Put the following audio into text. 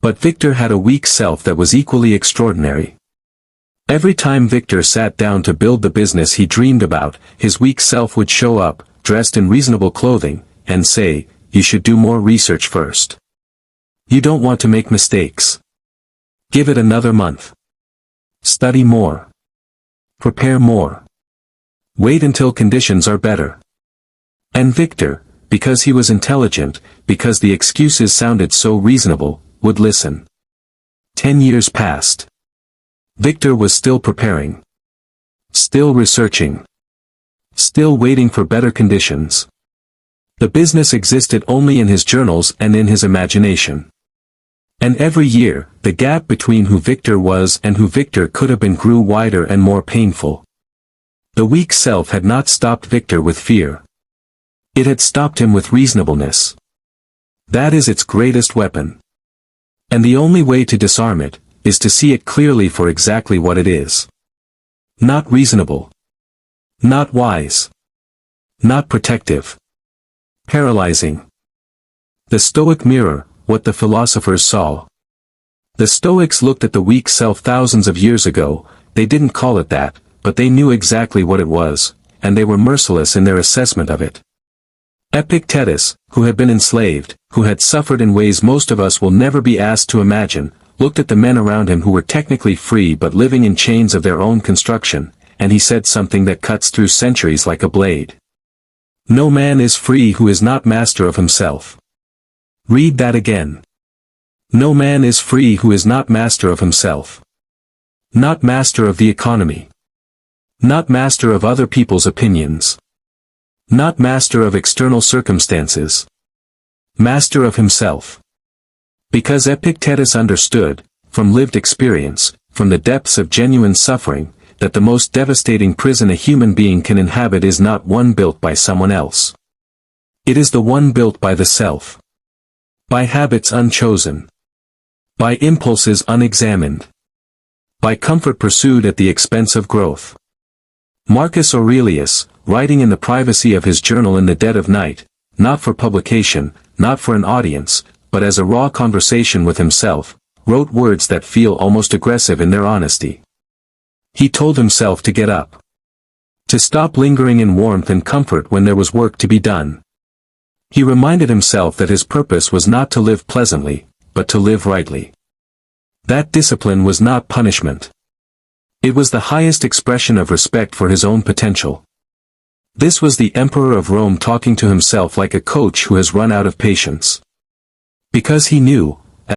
But Victor had a weak self that was equally extraordinary. Every time Victor sat down to build the business he dreamed about, his weak self would show up, dressed in reasonable clothing, and say, "You should do more research first. You don't want to make mistakes. Give it another month. Study more. Prepare more. Wait until conditions are better." And Victor, because he was intelligent, because the excuses sounded so reasonable, would listen. 10 years passed. Victor was still preparing. Still researching. Still waiting for better conditions. The business existed only in his journals and in his imagination. And every year, the gap between who Victor was and who Victor could have been grew wider and more painful. The weak self had not stopped Victor with fear. It had stopped him with reasonableness. That is its greatest weapon. And the only way to disarm it, is to see it clearly for exactly what it is. Not reasonable. Not wise. Not protective. Paralyzing. The Stoic mirror, what the philosophers saw. The Stoics looked at the weak self thousands of years ago. They didn't call it that, but they knew exactly what it was, and they were merciless in their assessment of it. Epictetus, who had been enslaved, who had suffered in ways most of us will never be asked to imagine, looked at the men around him who were technically free but living in chains of their own construction, and he said something that cuts through centuries like a blade. No man is free who is not master of himself. Read that again. No man is free who is not master of himself. Not master of the economy. Not master of other people's opinions. Not master of external circumstances. Master of himself. Because Epictetus understood, from lived experience, from the depths of genuine suffering, that the most devastating prison a human being can inhabit is not one built by someone else. It is the one built by the self. By habits unchosen. By impulses unexamined. By comfort pursued at the expense of growth. Marcus Aurelius, writing in the privacy of his journal in the dead of night, not for publication, not for an audience, but as a raw conversation with himself, wrote words that feel almost aggressive in their honesty. He told himself to get up. To stop lingering in warmth and comfort when there was work to be done. He reminded himself that his purpose was not to live pleasantly, but to live rightly. That discipline was not punishment. It was the highest expression of respect for his own potential. This was the Emperor of Rome talking to himself like a coach who has run out of patience. Because he knew,